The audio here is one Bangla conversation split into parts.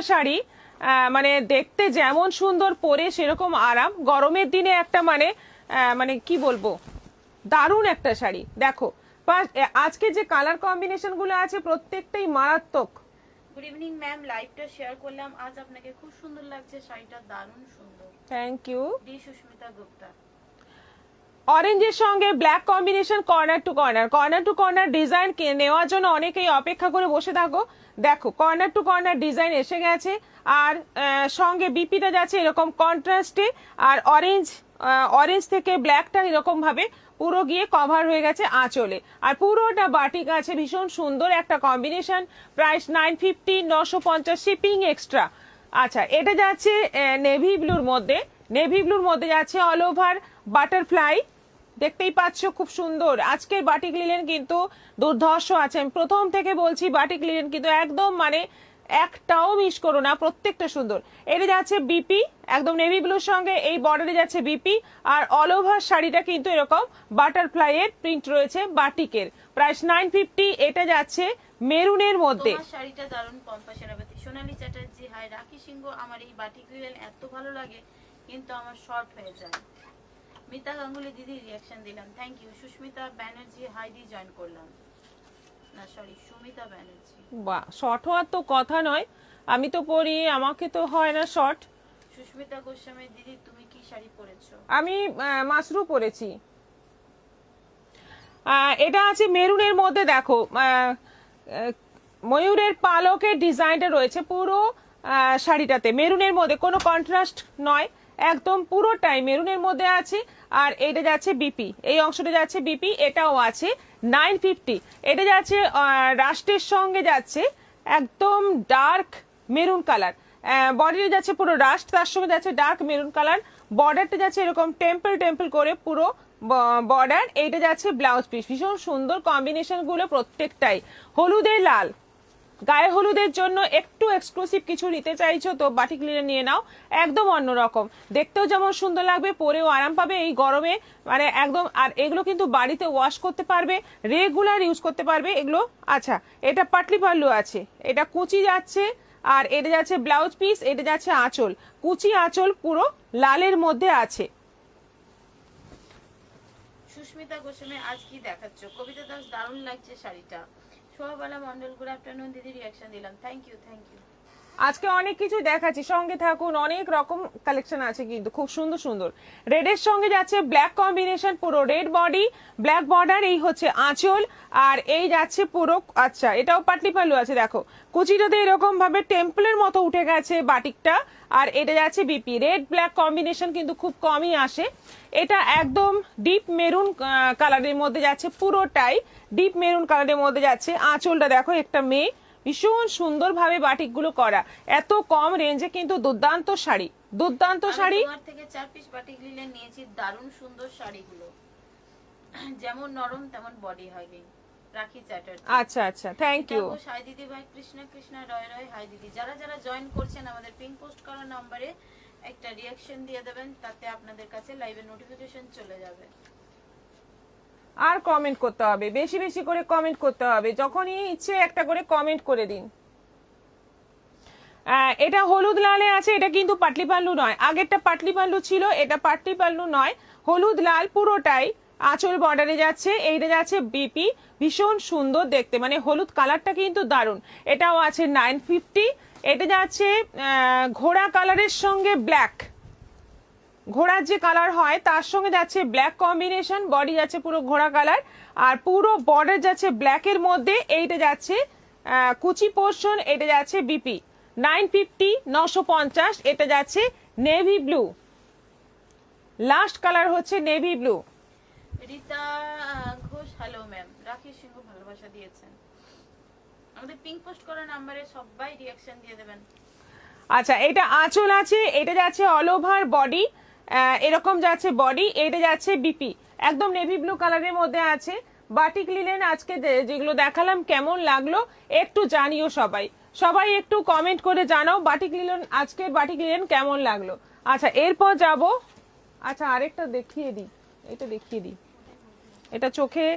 শাড়ি, মানে দেখতে যেমন সুন্দর, পরে সেরকম আরাম। গরমের দিনে একটা মানে কি বলবো, দারুণ একটা শাড়ি। দেখো আজকে যে কালার কম্বিনেশন গুলো আছে প্রত্যেকটাই মারাত্মক। গুড ইভিনিং ম্যাম, লাইভটা শেয়ার করলাম। আজ আপনাকে খুব সুন্দর লাগছে, শাড়িটা দারুণ সুন্দর। Thank you. ডি সুস্মিতা গুপ্তা। অরেঞ্জের সঙ্গে black combination, corner to corner. Corner to corner design নেওয়ার জন্য অনেকেই অপেক্ষা করে বসে থাকো। দেখো কর্নার টু কর্নার ডিজাইন এসে গেছে, আর সঙ্গে বিপিটা যাচ্ছে এরকম কন্ট্রাস্টে, আর অরেঞ্জ থেকে ব্ল্যাকটা এরকম ভাবে পুরো গিয়ে কভার হয়ে গেছে আঁচলে, আর পুরোটা বাটিক আছে। ভীষণ সুন্দর একটা কম্বিনেশন। Price 950, 950 shipping extra. আচ্ছা, এটা যাচ্ছে নেভি ব্লুর মধ্যে। নেভি ব্লুর মধ্যে যাচ্ছে অল ওভার বাটারফ্লাই, দেখতেই পাচ্ছ খুব সুন্দর। আজকের বাটিক লিলেন কিন্তু দুর্ধর্ষ আছে, আমি প্রথম থেকে বলছি বাটিক লিলেন কিন্তু একদম মানে একটাও মিস করো না, প্রত্যেকটা সুন্দর। এটা যাচ্ছে বিপি, একদম নেভি ব্লুর সঙ্গে এই বর্ডারে যাচ্ছে বিপি, আর অল ওভার শাড়িটা কিন্তু এরকম বাটারফ্লাই এর প্রিন্ট রয়েছে বাটিকের। প্রাইস 950। এটা যাচ্ছে মেরুনের মধ্যে। তোমার শাড়িটা দারুণ। পম্পা সেনাপতি। সোনালী চ্যাটার্জি, হাই রাখি সিংহ, আমার এই বাটিক লিলেন এত ভালো লাগে কিন্তু আমার শর্ট হয়ে যায়। মিতা গাঙ্গুলি দিদি রিয়াকশন দিলাম, থ্যাংক ইউ। সুস্মিতা ব্যানার্জি, হাইডি জয়েন করলাম, না সরি সুমিতা ব্যানার্জি। বাহ, শর্ট হওয়ার তো কথা নয়, আমি তো পরি, আমাকে তো হয় না শর্ট। সুস্মিতা গোস্বামী দিদি, তুমি কি শাড়ি পরেছো? আমি মাসরু পরেছি। এটা আছে মেরুনের মধ্যে। দেখো ময়ূরের পালকের ডিজাইনটা রয়েছে পুরো শাড়িটাতে, মেরুনের মধ্যে, কোনো কন্ট্রাস্ট নয়, একদম পুরোটাই মেরুনের মধ্যে আছে। আর এটা যাচ্ছে বিপি, এই অংশটা যাচ্ছে বিপি, এটাও আছে 950। এটা যাচ্ছে রাষ্ট্রের সঙ্গে যাচ্ছে একদম ডার্ক মেরুন কালার। বডিতে যাচ্ছে পুরো রাস্ট, তার সঙ্গে যাচ্ছে ডার্ক মেরুন কালার। বর্ডারটা যাচ্ছে এরকম টেম্পল টেম্পল করে পুরো বর্ডার। এইটা যাচ্ছে ব্লাউজ পিস। ভীষণ সুন্দর কম্বিনেশন গুলো প্রত্যেকটাই। হলুদের লাল, গায়ে হলুদের জন্য একটু এক্সক্লুসিভ কিছু নিতে চাইছো তো বাটিক লিনেন নিয়ে নাও, একদম অন্যরকম, দেখতেও যেমন সুন্দর লাগবে, পরেও আরাম পাবে এই গরমে, মানে একদম। আর এগুলো কিন্তু বাড়িতে ওয়াশ করতে পারবে, রেগুলার ইউজ করতে পারবে এগুলো। আচ্ছা, এটা পাটলি পাল্লু আছে, এটা কুচি যাচ্ছে, আর এটা যাচ্ছে ব্লাউজ পিস, এটা যাচ্ছে আঁচল, কুচি আঁচল পুরো লালের মধ্যে আছে। সুস্মিতা গোস্বামী, আজ কি দেখাচ্ছ? কবিতা দাস, দারুণ লাগছে শাড়িটা। শোভাবালা মন্ডল, গুড আফটারনুন দিদি রিয়াকশন দিলাম, থ্যাংক ইউ থ্যাংক ইউ। আজকে অনেক কিছু দেখাচ্ছি, সঙ্গে থাকুন, অনেক রকম কালেকশন আছে কিন্তু খুব সুন্দর সুন্দর। রেডের সঙ্গে যাচ্ছে ব্ল্যাক কম্বিনেশন, পুরো রেড বডি, ব্ল্যাক বর্ডার, এই হচ্ছে আঁচল, আর এই যাচ্ছে পুরো। আচ্ছা, এটাও পাটলি পাল্লু আছে, দেখো কুচিটাতে এরকম ভাবে টেম্পলের মতো উঠে গেছে বাটিকটা, আর এটা যাচ্ছে বিপি। রেড ব্ল্যাক কম্বিনেশন কিন্তু খুব কমই আসে। এটা একদম ডিপ মেরুন কালারের মধ্যে যাচ্ছে, পুরোটাই ডিপ মেরুন কালারের মধ্যে যাচ্ছে। আঁচলটা দেখো একটা মেয়ে, ভীষণ সুন্দরভাবে বাটিকগুলো করা, এত কম রেঞ্জে কিন্তু দুর্দান্ত শাড়ি, দুর্দান্ত শাড়ি। তোমার থেকে 4 পিস বাটিক লিলেন নিয়েছি, দারুণ সুন্দর শাড়িগুলো, যেমন নরম তেমন বডি হয়। রাখি চ্যাটার্জি, আচ্ছা আচ্ছা, থ্যাংক ইউ। হাই দিদি ভাই, কৃষ্ণা কৃষ্ণা রয় রয়, হাই দিদি। যারা যারা জয়েন করছেন আমাদের পিন পোস্ট করা নম্বরে একটা রিয়াকশন দিয়ে দেবেন, তাতে আপনাদের কাছে লাইভের নোটিফিকেশন চলে যাবে। আর কমেন্ট করতে হবে, বেশি বেশি করে কমেন্ট করতে হবে, যখনই ইচ্ছে একটা করে কমেন্ট করে দিন। এটা হলুদ লালে আছে, এটা কিন্তু পাটলি পাল্লু নয়, আগেরটা পাটলি পাল্লু ছিল, এটা পাটলি পাল্লু নয়, হলুদ লাল পুরোটাই। আঁচল বর্ডারে যাচ্ছে, এইটা যাচ্ছে বিপি, ভীষণ সুন্দর দেখতে, মানে হলুদ কালারটা কিন্তু দারুণ। এটাও আছে 950। এটা যাচ্ছে ঘোড়া কালারের সঙ্গে ব্ল্যাক, ঘোড়ার যে কালার হয় তার সঙ্গে যাচ্ছে ব্ল্যাক কম্বিনেশন, বডি যাচ্ছে পুরো ঘোড়া কালার, আর পুরো বর্ডার যাচ্ছে ব্ল্যাকের মধ্যে। এইটা যাচ্ছে কুচি পোর্শন, এটা যাচ্ছে বিপি 950, 950। এটা যাচ্ছে নেভি ব্লু, লাস্ট কালার হচ্ছে navy blue. Rita Ghosh, hello ma'am. রাখি সিংহ ভালোবাসা দিয়েছেন, আমাদের পিঙ্ক পোস্ট করা নম্বরে সবাই রিয়াকশন দিয়ে দেবেন। আচ্ছা, এটা আঁচল আছে, এটা যাচ্ছে অল ওভার বডি, এরকম যাচ্ছে বডি, এটা যাচ্ছে বিপি, একদম নেভি ব্লু কালারের মধ্যে আছে। বাটিক লিলেন আজকে যেগুলো দেখালাম কেমন লাগলো একটু জানিও, সবাই সবাই একটু কমেন্ট করে জানাও বাটিক লিলেন, আজকের বাটিক লিলেন কেমন লাগলো। আচ্ছা, এরপর যাব, আচ্ছা আরেকটা দেখিয়ে দিই, এটা দেখিয়ে দিই, এটা চোখে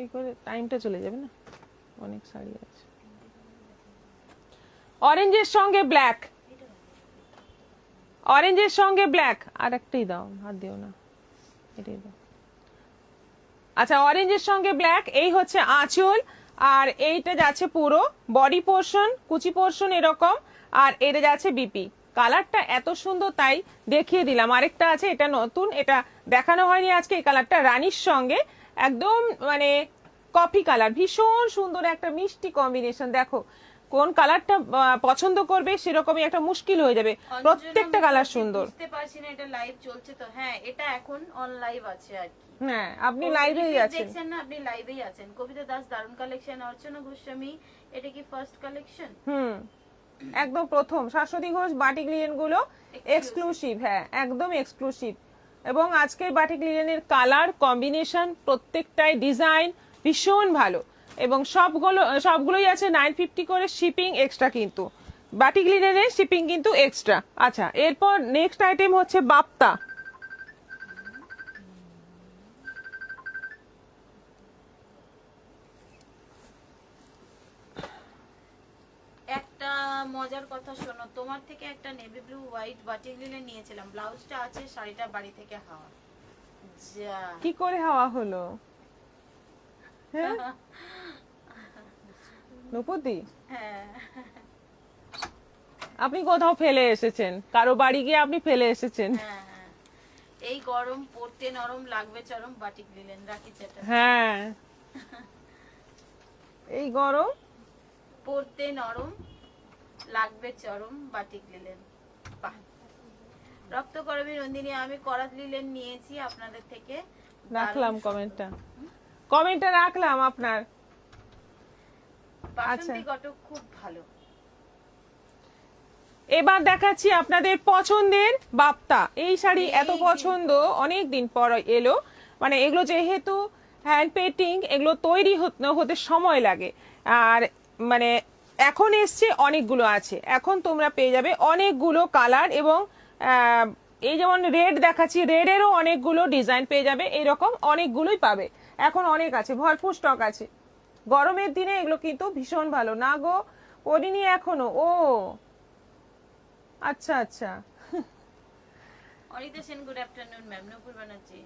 এই করে টাইমটা চলে যাবে না, অনেক শাড়ি আছে। অরেঞ্জের সঙ্গে ব্ল্যাক, অরেঞ্জের সঙ্গে ব্ল্যাক, আর একটাই দাও, হাত দিও না, এটাই দাও। আচ্ছা, অরেঞ্জের সঙ্গে ব্ল্যাক, এই হচ্ছে আঁচল, আর এইটা যাচ্ছে পুরো বডি পোর্শন, কুচি পোর্শন এরকম, আর এটা যাচ্ছে বিপি। কালারটা এত সুন্দর তাই দেখিয়ে দিলাম। আরেকটা আছে, এটা নতুন, এটা দেখানো হয়নি আজকে। এই কালারটা রানীর সঙ্গে একদম মানে কফি কালার, ভীষণ সুন্দর একটা মিষ্টি কম্বিনেশন। দেখো কোন কালারটা পছন্দ করবে সেরকমই একটা মুশকিল হয়ে যাবে, প্রত্যেকটা কালার সুন্দর। বুঝতে পারছি না এটা লাইভ চলছে তো। হ্যাঁ, এটা এখন অন লাইভ আছে আর কি। হ্যাঁ, আপনি লাইভেই আছেন, দেখছেন না, আপনি লাইভেই আছেন। কবিতা দাস দারুন কালেকশন, অর্চনা গোস্বামী, এটা কি ফার্স্ট কালেকশন? একদম প্রথম। শাশ্বতী ঘোষ বাটিক লিনেন গুলো এক্সক্লুসিভ, হ্যাঁ একদম এক্সক্লুসিভ। এবং আজকের বাটিক লিনেনের কালার কম্বিনেশন প্রত্যেকটাই ডিজাইন ভীষণ ভালো, এবং সবগুলোই আছে 950 করে, শিপিং এক্সট্রা কিন্তু, বাটিক লিনেনের শিপিং কিন্তু এক্সট্রা। আচ্ছা, এরপর নেক্সট আইটেম হচ্ছে বাপ্তা। একটা মজার কথা শোনো, তোমার থেকে একটা navy blue white batik linen নিয়েছিলাম, ব্লাউজটা আছে, শাড়িটা বাড়ি থেকে হাওয়া। যা, কি করে হাওয়া হলো? হ্যাঁ নূপুতি, হ্যাঁ, আপনি কোথাও ফেলে এসেছেন, কারো বাড়ি গিয়ে আপনি ফেলে এসেছেন। হ্যাঁ, হ্যাঁ। এই গরম পড়তে নরম লাগবে চরম, বাটিক লিনেন, রাখি চ্যাটার্জি। হ্যাঁ, এই গরম পড়তে নরম লাগবে চরম, বাটিক লিনেন। বাহ, রক্ত করবি নন্দিনী, আমি করাত লিনেন নিয়েছি আপনাদের থেকে। রাখলাম কমেন্টটা রাখলাম আপনার। বাসন্তী ঘটক খুব ভালো। এবার দেখাচ্ছি আপনাদের পছন্দের বাপ্তা। এই শাড়ি এত পছন্দ, অনেক দিন পর এলো। মানে এগুলো যেহেতু হ্যান্ড পেন্টিং, এগুলো তৈরি হতে সময় লাগে, আর মানে এখন এসছে অনেকগুলো আছে। এখন তোমরা পেয়ে যাবে অনেকগুলো কালার, এবং এই যেমন রেড দেখাচ্ছি, রেডেরও অনেকগুলো ডিজাইন পেয়ে যাবে, এরকম অনেকগুলোই পাবে। এখন অনেক আছে, ভরপুর স্টক আছে। গরমের দিনে এগুলো কিন্তু ভীষণ ভালো। না গো, পরিনি এখনো। ও আচ্ছা আচ্ছা। Anita Sen, good afternoon ma'am. Nupur Banerjee,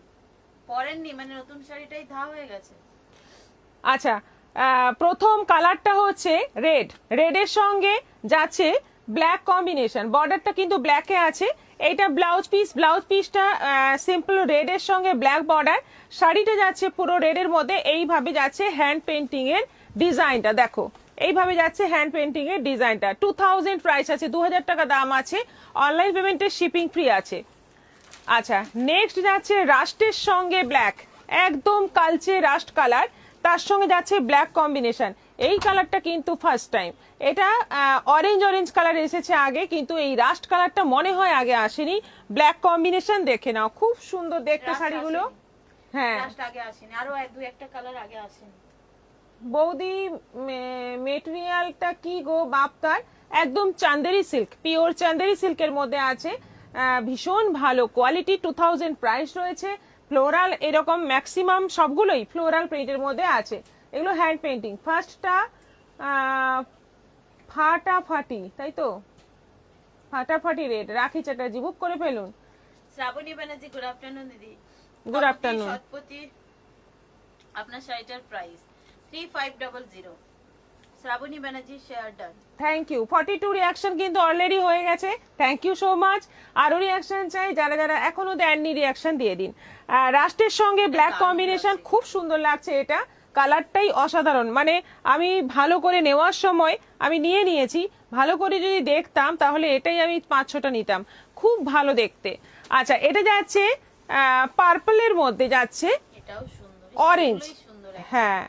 পরেননি মানে নতুন শাড়িটাই ধা হয়ে গেছে। আচ্ছা, প্রথম কালারটা হচ্ছে রেড, রেডের সঙ্গে যাচ্ছে ব্ল্যাক কম্বিনেশন, বর্ডারটা কিন্তু ব্ল্যাকে আছে। এইটা ব্লাউজ পিসটা সিম্পল রেডের সঙ্গে ব্ল্যাক বর্ডার, শাড়িটা যাচ্ছে পুরো রেডের মধ্যে। এইভাবে যাচ্ছে হ্যান্ড পেন্টিং এর ডিজাইনটা, দেখো এইভাবে যাচ্ছে হ্যান্ড পেন্টিং এর ডিজাইনটা। 2000 প্রাইস আছে, 2000 টাকা দাম আছে, অনলাইন পেমেন্টের শিপিং ফ্রি আছে। আচ্ছা, নেক্সট যাচ্ছে রাস্টের সঙ্গে ব্ল্যাক, একদম কালচে রাস্ট কালার, তার সঙ্গে যাচ্ছে ব্ল্যাক কম্বিনেশন। এই কালারটা কিন্তু ফার্স্ট টাইম, এটা অরেঞ্জ কালার এসেছে আগে, কিন্তু এই রাস্ট কালারটা মনে হয় আগে আসেনি। ব্ল্যাক কম্বিনেশন দেখে নাও, খুব সুন্দর দেখতে শাড়িগুলো। হ্যাঁ, আগে আসেনি, আরো একটা কালার আগে আসেনি। বৌদি মেটেরিয়ালটা কি গো বাপ্তার? একদম চান্দেরি সিল্ক, পিওর চান্দেরি সিল্কের মধ্যে আছে, ভীষণ ভালো কোয়ালিটি। 2000 প্রাইস রয়েছে। ফ্লোরাল এরকম ম্যাক্সিমাম সবগুলোই ফ্লোরাল প্রিন্টের মধ্যে আছে। এগুলো হ্যান্ড পেন্টিং। ফার্স্টটা ফাটাফাটি, তাই তো, ফাটাফাটি রেড। রাখি চ্যাটার্জি, বুক করে ফেলুন। শ্রাবণী ব্যানার্জি, গুড আফটারনুন দিদি। Good afternoon. সৎপতি, আপনার শাড়িটার price 3500। Shrabani Banerjee, share done. Thank you. 42 reaction কিন্তু অলরেডি হয়ে গেছে, থ্যাংক ইউ সো মাচ। আরো রিয়াকশন চাই, যারা এখনো দেননি রিয়াকশন দিয়ে দিন। রাস্টের সঙ্গে ব্ল্যাক কম্বিনেশন খুব সুন্দর লাগছে, এটা কালারটাই অসাধারণ। মানে আমি ভালো করে নেওয়ার সময় আমি নিয়েছি, ভালো করে যদি দেখতাম তাহলে এটাই আমি 5-6টা নিতাম, খুব ভালো দেখতে। আচ্ছা, এটা যাচ্ছে পার্পলের মধ্যে যাচ্ছে এটাও সুন্দর, অরেঞ্জ। হ্যাঁ,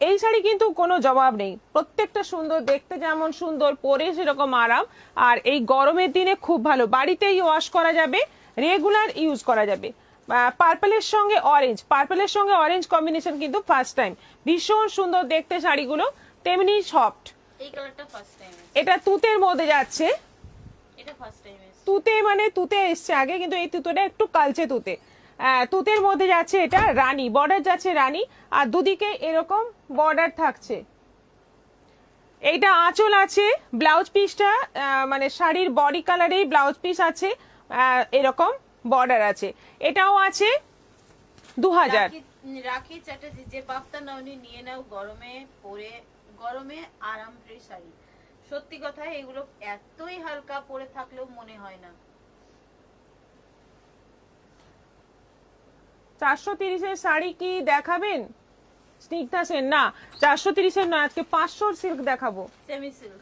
এই শাড়ি কিন্তু কোনো জবাব নেই, প্রত্যেকটা সুন্দর দেখতে, যেমন সুন্দর পরে সেরকম আরাম। আর এই গরমের দিনে খুব ভালো, বাড়িতেই ওয়াশ করা যাবে, রেগুলার ইউজ করা যাবে। পার্পলের সঙ্গে অরেঞ্জ কম্বিনেশন কিন্তু ফার্স্ট টাইম, ভীষণ সুন্দর দেখতে শাড়িগুলো, তেমনি সফট। এই কালারটা ফার্স্ট টাইম, এটা তুতের মধ্যে যাচ্ছে, এটা ফার্স্ট টাইম। তুতে এসছে আগে, কিন্তু এই তুতেটা একটু কালচে তুতে। তুতের মধ্যে যাচ্ছে এটা রানী, বর্ডার যাচ্ছে রানী, আর দুদিকে এরকম বর্ডার থাকছে। এইটা আঁচল আছে, ব্লাউজ পিসটা মানে শাড়ির বডি কালারেই ব্লাউজ পিস আছে, এরকম বর্ডার আছে। এটাও আছে 2000। রাখি চ্যাটার্জি, যে বাপ্তা নাওনি নিয়ে নাও, গরমে পরে গরমে আরামপ্রিয় শাড়ি। সত্যি কথা, এগুলো এতই হালকা, পরে থাকলেও মনে হয় না। 430-এর শাড়ি কি দেখাবেন স্নিগ্ধা সেন? না, 430-এর নয়, আজকে 500 সিল্ক দেখাবো। সেমি সিল্ক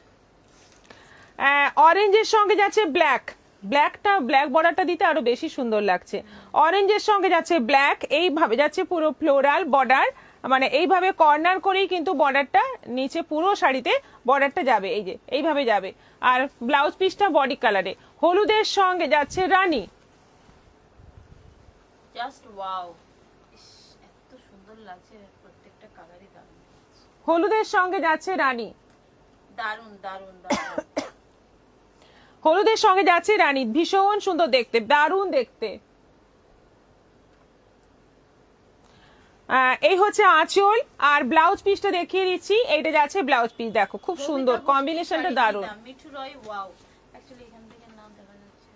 অরেঞ্জের সঙ্গে যাচ্ছে ব্ল্যাক, ব্ল্যাকটা ব্ল্যাক বর্ডারটা দিতে আরো বেশি সুন্দর লাগছে। অরেঞ্জের সঙ্গে যাচ্ছে ব্ল্যাক, এইভাবে যাচ্ছে পুরো ফ্লোরাল বর্ডার, মানে এইভাবে কর্নার করেই কিন্তু বর্ডারটা নিচে পুরো শাড়িতে বর্ডারটা যাবে, এই যে এইভাবে যাবে। আর ব্লাউজ পিসটা বডি কালারে। হলুদের সঙ্গে যাচ্ছে রানী, জাস্ট ওয়াও, এত সুন্দর লাগছে, প্রত্যেকটা কালারই দারুণ। হলুদের সঙ্গে যাচ্ছে রানী, দারুণ দারুণ দারুণ। হলুদের সঙ্গে যাচ্ছে রানী, ভীষণ সুন্দর দেখতে, দারুণ দেখতে। এই হচ্ছে আঁচল, আর ব্লাউজ পিসটা দেখিয়ে দিচ্ছি। এইটা যাচ্ছে ব্লাউজ পিস, দেখো খুব সুন্দর কম্বিনেশনটা, দারুণ। মিঠু রয় ওয়াও, অ্যাকচুয়ালি এখান থেকে নাম দেখা যাচ্ছে,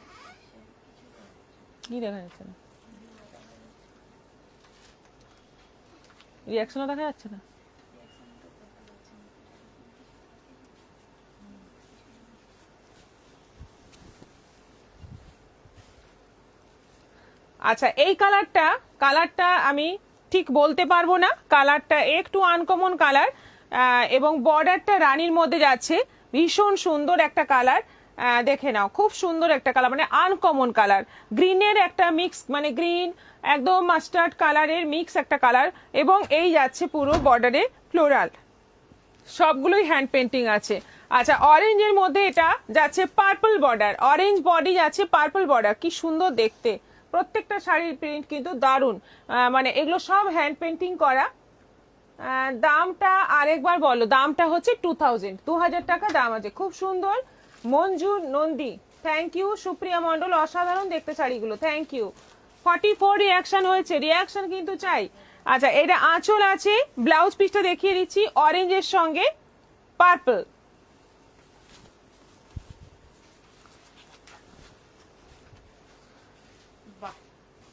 কি দেখা যাচ্ছে না? রিঅ্যাকশনও দেখা যাচ্ছে না? আচ্ছা, এই কালারটা আমি ঠিক বলতে পারবো না, কালারটা একটু আনকমন কালার, এবং বর্ডারটা রানীর মধ্যে যাচ্ছে, ভীষণ সুন্দর একটা কালার। দেখে নাও, খুব সুন্দর একটা কালার, মানে আনকমন কালার, গ্রিনের একটা মিক্স, মানে গ্রিন একদম মাস্টার্ড কালারের মিক্স একটা কালার, এবং এই যাচ্ছে পুরো বর্ডারে ফ্লোরাল, সবগুলোই হ্যান্ড পেন্টিং আছে। আচ্ছা, অরেঞ্জের মধ্যে এটা যাচ্ছে পার্পল বর্ডার, অরেঞ্জ বডি যাচ্ছে পার্পল বর্ডার, কি সুন্দর দেখতে। প্রত্যেকটা শাড়ির প্রিন্ট কিন্তু দারুণ, মানে এগুলো সব হ্যান্ড পেন্টিং করা। দামটা আরেকবার বলো। দামটা হচ্ছে 2000 টাকা দাম আছে। খুব সুন্দর। Manju Nandi, thank you. সুপ্রিয়া মন্ডল, অসাধারণ দেখতে শাড়িগুলো, থ্যাংক ইউ। 44 রিয়াকশন হয়েছে, রিয়াকশন কিন্তু চাই। আচ্ছা, এটা আঁচল আছে, ব্লাউজ পিসটা দেখিয়ে দিচ্ছি, অরেঞ্জের সঙ্গে পার্পল।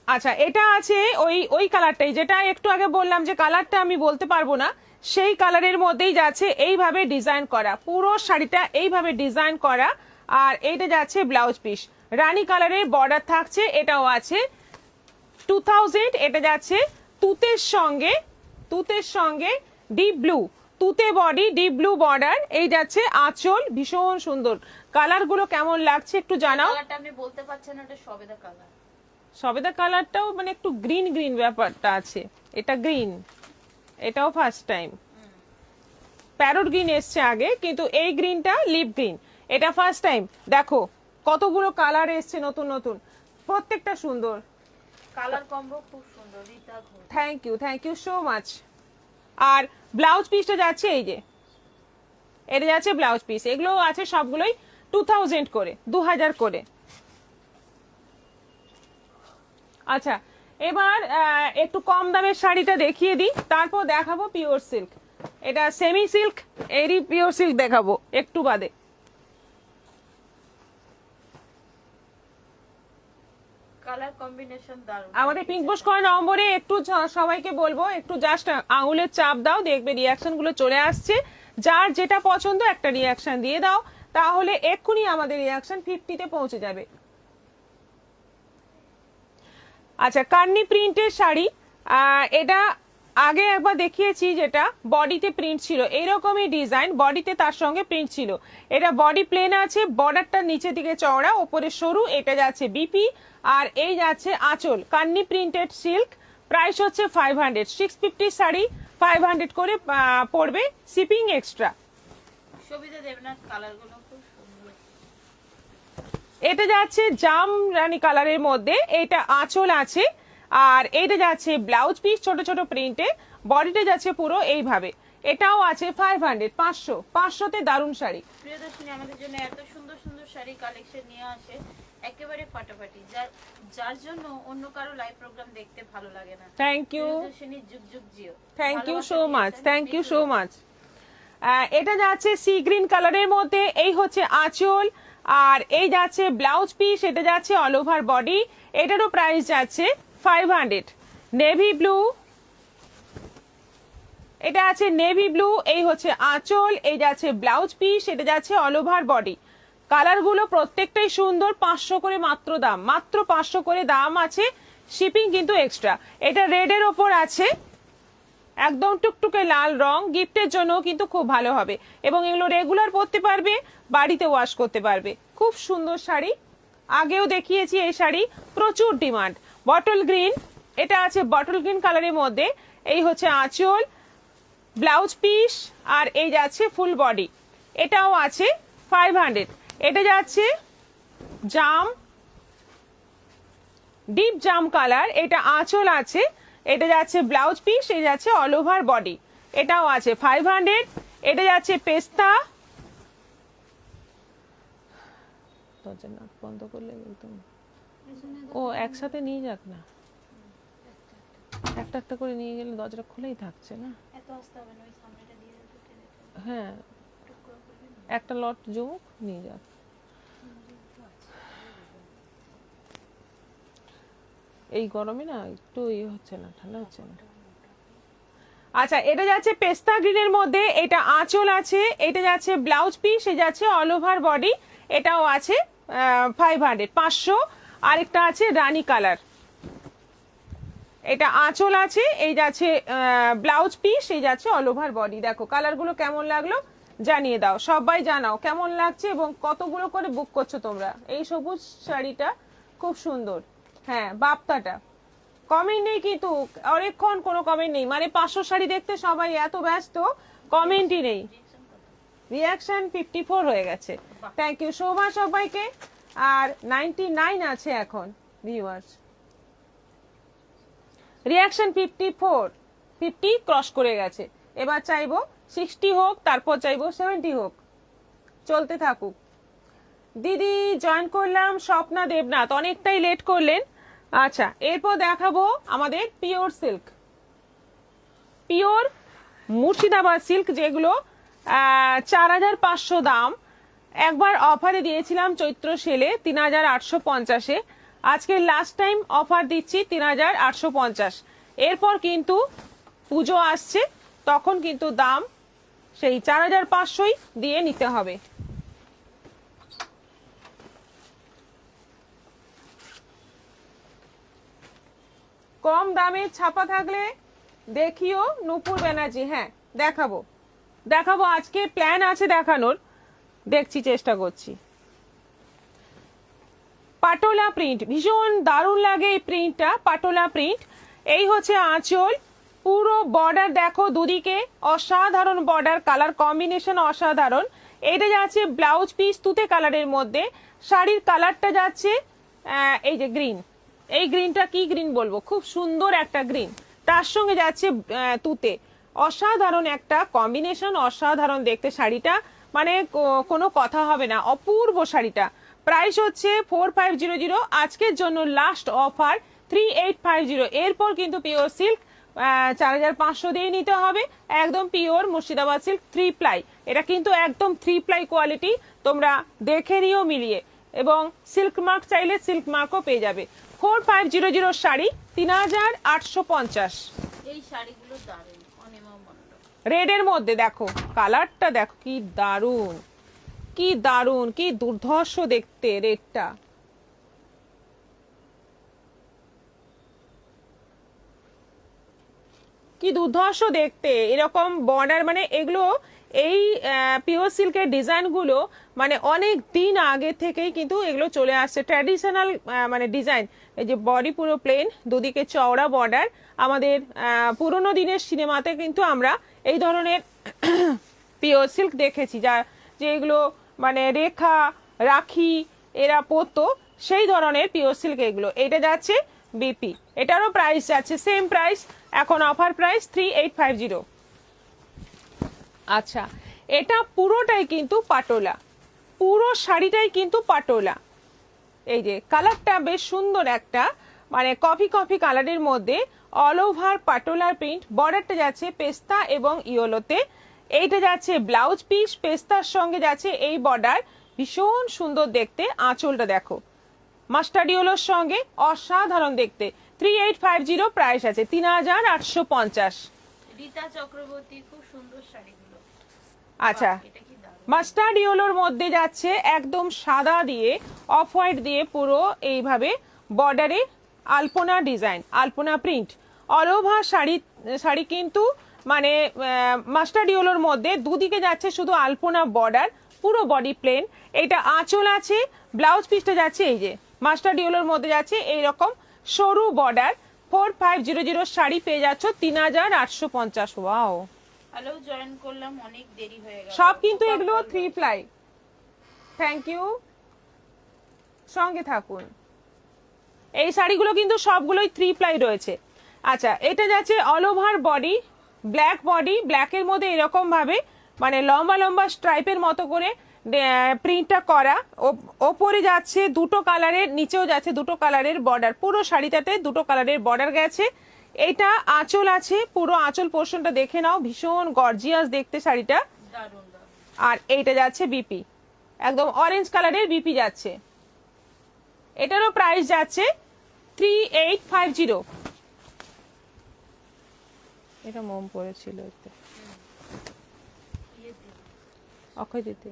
আচ্ছা, এটা আছে ওই কালারটাই, যেটা একটু আগে বললাম যে কালারটা আমি বলতে পারবো না, সেই কালারের মধ্যেই যাচ্ছে এইভাবে ডিজাইন করা, পুরো শাড়িটা এইভাবে ডিজাইন করা। আর এইটা যাচ্ছে ব্লাউজ পিস, রানী কালারের বর্ডার থাকছে, এটাও আছে 2000। এটা যাচ্ছে তুতের সঙ্গে ডিপ ব্লু, তুতে বডি ডিপ ব্লু বর্ডার, এই যাচ্ছে আঁচল, ভীষণ সুন্দর। কালারগুলো কেমন লাগছে একটু জানাও। কালারটা আমি বলতে পারছি না, এটা সবেদা কালার। সবেদা কালারটাও মানে একটু গ্রিন গ্রিন ব্যাপারটা আছে, এটা গ্রিন, এটাও ফার্স্ট টাইম। প্যারট গ্রিন এসছে আগে, কিন্তু এই গ্রিনটা লিপ গ্রিন, এটা ফার্স্ট টাইম। দেখো কতগুলো কালার এসছে নতুন নতুন, প্রত্যেকটা সুন্দর। কালার কম্বো খুব সুন্দর, Rita Ghosh, thank you so much. আর ব্লাউজ পিসটা যাচ্ছে এই যে, এটা যাচ্ছে ব্লাউজ পিস, এগুলো আছে সবগুলোই 2000 করে, 2000 করে। আচ্ছা, এবার একটু কম দামের শাড়িটা দেখিয়ে দিই, তারপর দেখাবো পিওর সিল্ক। এটা সেমি সিল্ক, এরই পিওর সিল্ক দেখাবো একটু বাদে। কালার কম্বিনেশন দারুণ। আমাদের পিঙ্ক বোস করা নম্বরে একটু সবাইকে বলবো, একটু জাস্ট আঙুলের চাপ দাও, দেখবে রিয়াকশন গুলো চলে আসছে। যার যেটা পছন্দ একটা রিয়াকশন দিয়ে দাও, তাহলে এক্ষুনি আমাদের রিয়াকশন 50-তে পৌঁছে যাবে। আচ্ছা, কার্নি প্রিন্টের শাড়ি, এটা আগে একবার দেখিয়েছি, যেটা বডিতে প্রিন্ট ছিল, এইরকমই ডিজাইন, বডিতে তার সঙ্গে প্রিন্ট ছিল। এটা বডি প্লেন আছে, বর্ডারটা নিচের দিকে চওড়া, ওপরে সরু, এটা যাচ্ছে বিপি, আর এই যাচ্ছে আঁচল। কার্নি প্রিন্টেড সিল্ক, প্রাইস হচ্ছে 500, 650 শাড়ি 500 করে পড়বে, শিপিং এক্সট্রা। সবিতা দেবনাথ, কালারগুলো খুব সুন্দর। এটা যাচ্ছে জাম রানী কালারের মধ্যে, এটা আঁচল আছে, আর এইটা যাচ্ছে ব্লাউজ পিস ছোট ছোট প্রিন্টে, বডিটা যাচ্ছে পুরো এইভাবে। এটাও আছে 500, 500তে দারুণ শাড়ি। প্রিয়দর্শিনী আমাদের জন্য এত সুন্দর সুন্দর শাড়ি কালেকশন নিয়ে আসে, একেবারে ফাটাফাটি, যার জন্য অন্য কারো লাইভ প্রোগ্রাম দেখতে ভালো লাগে না। থ্যাংক ইউ, প্রিয়দর্শিনী যুগ যুগ জিও, থ্যাংক ইউ ভালোবাসা সো মাচ, দিয়েছেন, thank you Priti so much. এটা যাচ্ছে সি গ্রিন কালারের মধ্যে, এই হচ্ছে আঁচল, আর এই যাচ্ছে ব্লাউজ পিস, এটা যাচ্ছে অল ওভার বডি, এটারও প্রাইস যাচ্ছে 500। নেভি ব্লু, এটা আছে নেভি ব্লু, এই হচ্ছে আঁচল, এই যাচ্ছে ব্লাউজ পিস, এটা যাচ্ছে অল ওভার বডি। কালারগুলো প্রত্যেকটাই সুন্দর, 500 করে মাত্র দাম, মাত্র 500 করে দাম আছে, শিপিং কিন্তু এক্সট্রা। এটা রেডের ওপর আছে, একদম টুকটুকে লাল রং, গিফটের জন্য কিন্তু খুব ভালো হবে, এবং এগুলো রেগুলার পরতে পারবে, বাড়িতে ওয়াশ করতে পারবে। খুব সুন্দর শাড়ি, আগেও দেখিয়েছি এই শাড়ি, প্রচুর ডিমান্ড। বটল গ্রিন, এটা আছে বটল গ্রিন কালারের মধ্যে, এই হচ্ছে আঁচল, ব্লাউজ পিস, আর এই যাচ্ছে ফুল বডি, এটাও আছে 500। এটা যাচ্ছে জাম, ডিপ জাম কালার, এটা আঁচল আছে, এটা যাচ্ছে ব্লাউজ পিস, এটা যাচ্ছে অল ওভার বডি, এটাও আছে 500। এটা যাচ্ছে পেস্তা, দরজা নাক বন্ধ করলে একদম, ও একসাথে নিয়ে যাক না, একটা একটা করে নিয়ে গেলে দরজাটা খুলেই থাকছে না। এত আসতে হবে না, ওই সামনেটা দিয়ে দিতে। হ্যাঁ, একটা লট জমুক, নিয়ে যাক। এই গরমে না একটু ইয়ে হচ্ছে না, ঠান্ডা হচ্ছে না। আচ্ছা, এটা যাচ্ছে পেস্তা গ্রিনের মধ্যে, এটা আঁচল আছে, এটা যাচ্ছে ব্লাউজ পিস, এটা যাচ্ছে অল ওভার বডি, এটাও আছে 500, 500। আরেকটা আছে রানী কালার, এটা আঁচল আছে, এই যাচ্ছে ব্লাউজ পিস, এই যাচ্ছে অল ওভার বডি। দেখো কালারগুলো কেমন লাগলো জানিয়ে দাও, সবাই জানাও কেমন লাগছে এবং কতগুলো করে বুক করছো তোমরা। এই সবুজ শাড়িটা খুব সুন্দর, হ্যাঁ বাপ্তাটা। কমেন্ট নেই কিন্তু, অনেকক্ষণ কোনো কমেন্ট নেই, মানে 500 শাড়ি দেখতে সবাই এত ব্যস্ত, কমেন্টই নেই। রিয়াকশন 54 হয়ে গেছে, থ্যাংক ইউ সো মাচ সবাইকে। আর 99 আছে এখন ভিউয়ার্স, রিয়াকশন 54, 50 ক্রস করে গেছে। এবার চাইবো 60 হোক, তারপর চাইবো 70 হোক, চলতে থাকুক। দিদি জয়েন করলাম, স্বপ্না দেবনাথ, অনেকটাই লেট করলেন। আচ্ছা, এরপর দেখাবো আমাদের pure silk, pure Murshidabad silk, যেগুলো 4500 দাম। একবার অফারে দিয়েছিলাম চৈত্র সেলে 3850-এ, আজকে লাস্ট টাইম অফার দিচ্ছি 3850। এরপর কিন্তু পুজো আসছে, তখন কিন্তু দাম সেই 4500ই দিয়ে নিতে হবে। কম দামের ছাপা থাকলে দেখিও নূপুর ব্যানার্জি, হ্যাঁ দেখাবো, দেখাবো, আজকে প্ল্যান আছে দেখানোর, দেখছি চেষ্টা করছি। পাটোলা প্রিন্ট, ভীষণ দারুণ লাগে এই প্রিন্টটা, পাটোলা প্রিন্ট। এই হচ্ছে আঁচল, পুরো বর্ডার দেখো দুদিকে, অসাধারণ বর্ডার, কালার কম্বিনেশন অসাধারণ। এটা যাচ্ছে ব্লাউজ পিস তুতে কালারের মধ্যে, শাড়ির কালারটা যাচ্ছে এই যে গ্রিন, এই গ্রিনটা কি গ্রিন বলবো, খুব সুন্দর একটা গ্রিন, তার সঙ্গে যাচ্ছে তুতে, অসাধারণ একটা কম্বিনেশন, অসাধারণ দেখতে শাড়িটা, মানে কোনো কথা হবে না, অপূর্ব শাড়িটা। প্রাইস হচ্ছে 4500, আজকের জন্য লাস্ট অফার 3850। এরপর কিন্তু পিওর সিল্ক 4500 দিয়ে নিতে হবে, একদম পিওর মুর্শিদাবাদ সিল্ক 3 প্লাই, এটা কিন্তু একদম 3 প্লাই কোয়ালিটি, তোমরা দেখে নিও মিলিয়ে, এবং সিল্ক মার্ক চাইলে সিল্ক মার্কও পেয়ে যাবে। 4500 শাড়ি 3850। এই শাড়িগুলো দারুণ, অনিমা মণ্ডল রেডের মধ্যে দেখো কালারটা, দেখো কি দারুণ, কি দারুণ, কি দুর্ধর্ষ দেখতে রেডটা। কি দুর্ধর্ষ দেখতে, এরকম বর্ডার, মানে এগুলো এই পিওর সিল্কের ডিজাইনগুলো মানে অনেক দিন আগে থেকেই কিন্তু এগুলো চলে আসছে, ট্র্যাডিশনাল মানে ডিজাইন। এই যে বডি পুরো প্লেন, দুদিকে চওড়া বর্ডার, আমাদের পুরোনো দিনের সিনেমাতে কিন্তু আমরা এই ধরনের পিওর সিল্ক দেখেছি, যা যেগুলো মানে রেখা রাখি এরা পরতো, সেই ধরনের পিওর সিল্ক এগুলো। এটা যাচ্ছে বিপি, এটারও প্রাইস যাচ্ছে সেম প্রাইস, এখন অফার প্রাইস 3850। আচ্ছা, এটা পুরোটাই কিন্তু পাটোলা, পুরো শাড়িটাই কিন্তু পাটোলা, এই যে কালারটা বেশ সুন্দর একটা মানে কফি কফি কালারের মধ্যে অল ওভার পাটোলার প্রিন্ট, বর্ডারটা যাচ্ছে পেস্তা এবং ইয়েলোতে। এইটা যাচ্ছে ব্লাউজ পিস, পেস্তার সঙ্গে যাচ্ছে এই বর্ডার, ভীষণ সুন্দর দেখতে। আঁচলটা দেখো মাস্টার্ড ইয়েলোর সঙ্গে, অসাধারণ দেখতে। 3850 প্রাইস আছে 3850। রীতা চক্রবর্তী, খুব সুন্দর শাড়িগুলো। আচ্ছা, বাহ, এটা কি দারুণ। মাস্টার্ড ইয়েলোর মধ্যে যাচ্ছে একদম সাদা দিয়ে অফ হোয়াইট দিয়ে পুরো এইভাবে বর্ডারে আলপনা ডিজাইন, আলপনা প্রিন্ট অল ওভার শাড়ি কিন্তু মানে মাস্টার্ড ইয়েলোর মধ্যে দুদিকে যাচ্ছে শুধু আলপনা বর্ডার, পুরো বডি প্লেন। এটা আঁচল আছে, ব্লাউজ পিসটা যাচ্ছে এই যে মাস্টার্ড ইয়েলোর মধ্যে যাচ্ছে এইরকম সরু বর্ডার। 4500 শাড়ি পেয়ে যাচ্ছ 3850। ওয়াও, হ্যালো, জয়েন করলাম, অনেক দেরি হয়ে গেল। সব কিন্তু এগুলো 3 প্লাই। থ্যাংক ইউ, সঙ্গে থাকুন। এই শাড়িগুলো কিন্তু সবগুলোই 3 প্লাই রয়েছে। আচ্ছা, এটা যাচ্ছে all over body, black body, ব্ল্যাকের মধ্যে এরকম ভাবে মানে লম্বা লম্বা স্ট্রাইপের মতো করে প্রিন্টটা করা। ওপরে যাচ্ছে দুটো কালারের, নিচেও যাচ্ছে দুটো কালারের বর্ডার, পুরো শাড়িটাতে দুটো কালারের বর্ডার গেছে। এটা আঁচল আছে, পুরো আঁচল পোর্শনটা দেখে নাও, ভীষণ গর্জিয়াস দেখতে শাড়িটা। দারুণ দারুণ। আর এইটা যাচ্ছে বিপি, একদম অরেঞ্জ কালারের বিপি যাচ্ছে। এটারও প্রাইস যাচ্ছে 3850। এটা মোম পড়েছিল এতে, অক্ষয় দিতে।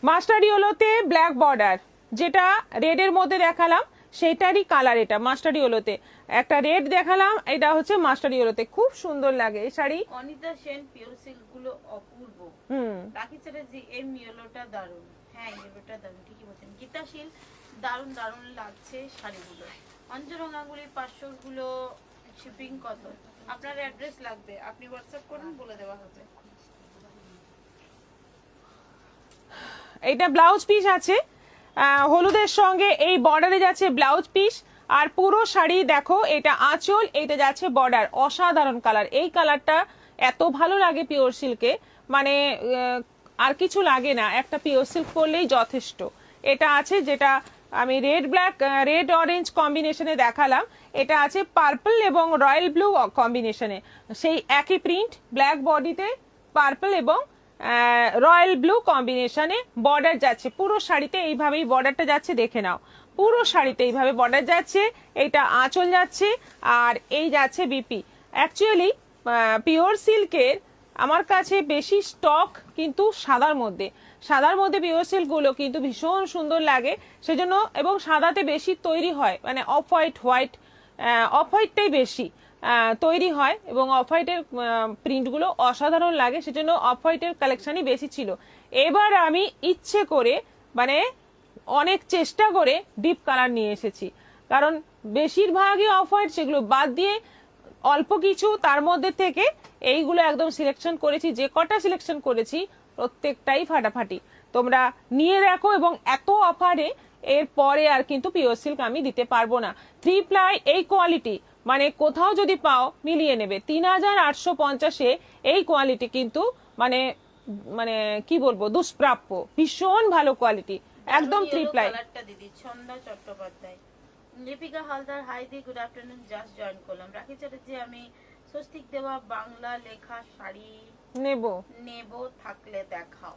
মাস্টার্ড ইয়েলোতে ব্ল্যাক বর্ডার, যেটা রেডের মধ্যে দেখালাম সেটারই কালার। এটা মাস্টার্ড ইয়েলোতে একটা রেড দেখালাম, এটা হচ্ছে মাস্টার্ড ইয়েলোতে, খুব সুন্দর লাগে এই শাড়ি। অনিতা সেন, পিওর সিল্ক গুলো অপূর্ব। রাখি চ্যাটার্জি, এম ইয়েলোটা দারুণ। হ্যাঁ, ইয়েলোটা দারুণ, ঠিকই বলছেন। গীতাশীল, দারুণ দারুণ লাগছে শাড়িগুলো। অঞ্জনা গাঙ্গুলির 500 গুলো শিপিং কত? আপনার অ্যাড্রেস লাগবে, আপনি হোয়াটসঅ্যাপ করুন, বলে দেওয়া হবে। এটা ব্লাউজ পিস আছে হলুদের সঙ্গে, এই বর্ডারে যাচ্ছে ব্লাউজ পিস। আর পুরো শাড়ি দেখো, এটা আঁচল, এটা যাচ্ছে বর্ডার। অসাধারণ কালার, এই কালারটা এত ভালো লাগে পিওর সিল্কে, মানে আর কিছু লাগে না, একটা পিওর সিল্ক পরলেই যথেষ্ট। এটা আছে যেটা আমি রেড ব্ল্যাক, রেড অরেঞ্জ কম্বিনেশনে দেখালাম, এটা আছে পার্পল এবং রয়্যাল ব্লু কম্বিনেশনে, সেই একই প্রিন্ট, ব্ল্যাক বডিতে পার্পল এবং রয়্যাল ব্লু কম্বিনেশনে বর্ডার যাচ্ছে পুরো শাড়িতে। এইভাবেই বর্ডারটা যাচ্ছে, দেখে নাও, পুরো শাড়িতে এইভাবে বর্ডার যাচ্ছে। এইটা আঁচল যাচ্ছে, আর এই যাচ্ছে বিপি। অ্যাকচুয়ালি পিওর সিল্কের আমার কাছে বেশি স্টক কিন্তু সাদার মধ্যে, সাদার মধ্যে পিওর সিল্কগুলো কিন্তু ভীষণ সুন্দর লাগে সেজন্য, এবং সাদাতে বেশি তৈরি হয়, মানে অফ হোয়াইট, অফ হোয়াইটটাই বেশি তৈরি হয়, এবং অফ হোয়াইটের প্রিন্টগুলো অসাধারণ লাগে, সেজন্য অফ হোয়াইটের কালেকশনই বেশি ছিল। এবার আমি ইচ্ছে করে মানে অনেক চেষ্টা করে ডিপ কালার নিয়ে এসেছি, কারণ বেশিরভাগই অফ হোয়াইট, সেগুলো বাদ দিয়ে অল্প কিছু তার মধ্যে থেকে এইগুলো একদম সিলেকশন করেছি। যে কটা সিলেকশন করেছি প্রত্যেকটাই ফাটাফাটি, তোমরা নিয়ে দেখো। এবং এত অফারে এর পরে আর কিন্তু পিওর সিল্ক আমি দিতে পারবো না। 3 প্লাই এই কোয়ালিটি মানে কোথাও যদি পাও মিলিয়ে নেবে। 3850-এ এই কোয়ালিটি কিন্তু মানে মানে কি বলবো, দুষ্প্রাপ্য, ভীষণ ভালো কোয়ালিটি, একদম 3 প্লাই। কালারটা দিদি ছন্দা চট্টোপাধ্যায়, লিপিকা হালদার, হাই দি, গুড আফটারনুন, জাস্ট জয়েন করলাম। রাখি চ্যাটার্জি, আমি স্বস্তিক দেওয়া বাংলা লেখা শাড়ি নেব থাকলে দেখাও।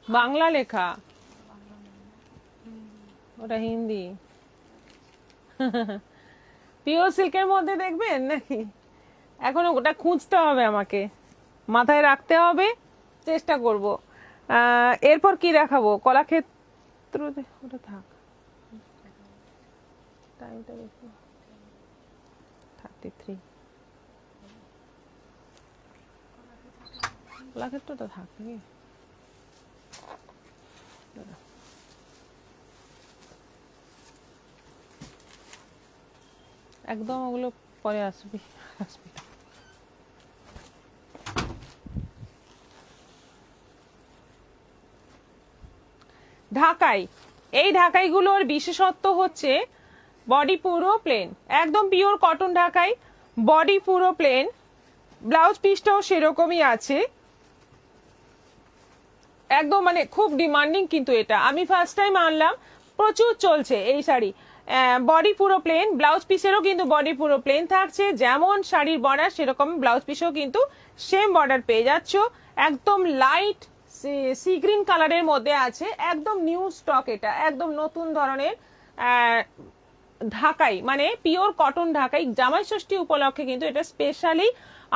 বাংলা লেখা, ওটা হিন্দি। পিওর সিল্কের মধ্যে দেখবেন নাকি? এখন ওটা খুঁজতে হবে, আমাকে মাথায় রাখতে হবে, চেষ্টা করব। এরপর কি দেখাবো? কলাক্ষেত্র, ওটা থাক, টাইমটা দেখি 33। কলাক্ষেত্রটা থাক নাকি? একদম ওগুলো পরে আসবি। ঢাকাই, এই ঢাকাইগুলোর বিশেষত্ব হচ্ছে বডি পুরো প্লেন, একদম পিওর কটন ঢাকাই, বডি পুরো প্লেন, ব্লাউজ পিসটাও সেরকমই আছে, একদম মানে খুব ডিমান্ডিং, কিন্তু এটা আমি ফার্স্ট টাইম আনলাম, প্রচুর চলছে এই শাড়ি। বডি পুরো প্লেন, ব্লাউজ পিসেরও কিন্তু বডি পুরো প্লেন থাকছে, যেমন শাড়ির বর্ডার সেরকম ব্লাউজ পিসেও কিন্তু সেম বর্ডার পেয়ে যাচ্ছ। একদম লাইট সি গ্রিন কালারের মধ্যে আছে, একদম নিউ স্টক, এটা একদম নতুন ধরনের ঢাকাই, মানে পিওর কটন ঢাকাই। জামাই ষষ্ঠী উপলক্ষে কিন্তু এটা স্পেশালি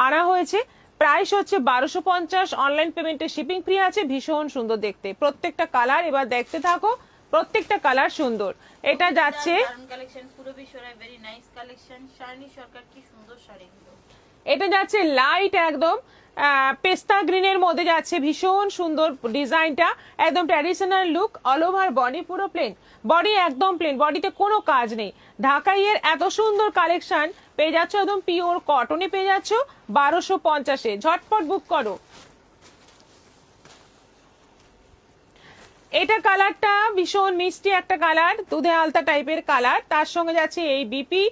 আনা হয়েছে। প্রাইস হচ্ছে 1250, অনলাইন পেমেন্টে শিপিং ফ্রি আছে। ভীষণ সুন্দর দেখতে প্রত্যেকটা কালার, এবার দেখতে থাকো, প্রত্যেকটা কালার সুন্দর। এটা যাচ্ছে কালেকশন পুরো বিশ্বরায়, ভেরি নাইস কালেকশন। শাইনি সরকার কি সুন্দর শাড়িগুলো। এটা যাচ্ছে লাইট একদম পেস্তা গ্রিনের মধ্যে যাচ্ছে, ভীষণ সুন্দর ডিজাইনটা, একদম traditional look. All over body পুরো প্লেন, বডি একদম প্লেন, বডিতে কোনো কাজ নেই। ঢাকাইয়ের এত সুন্দর কালেকশন পেয়ে যাচ্ছ, একদম পিওর কটনে পেয়ে যাচ্ছ 1250-এ। ঝটপট বুক করো। এটা কালারটা ভীষণ মিষ্টি একটা কালার, দুধে আলতা টাইপের কালার, তার সঙ্গে যাচ্ছে এই বিপি,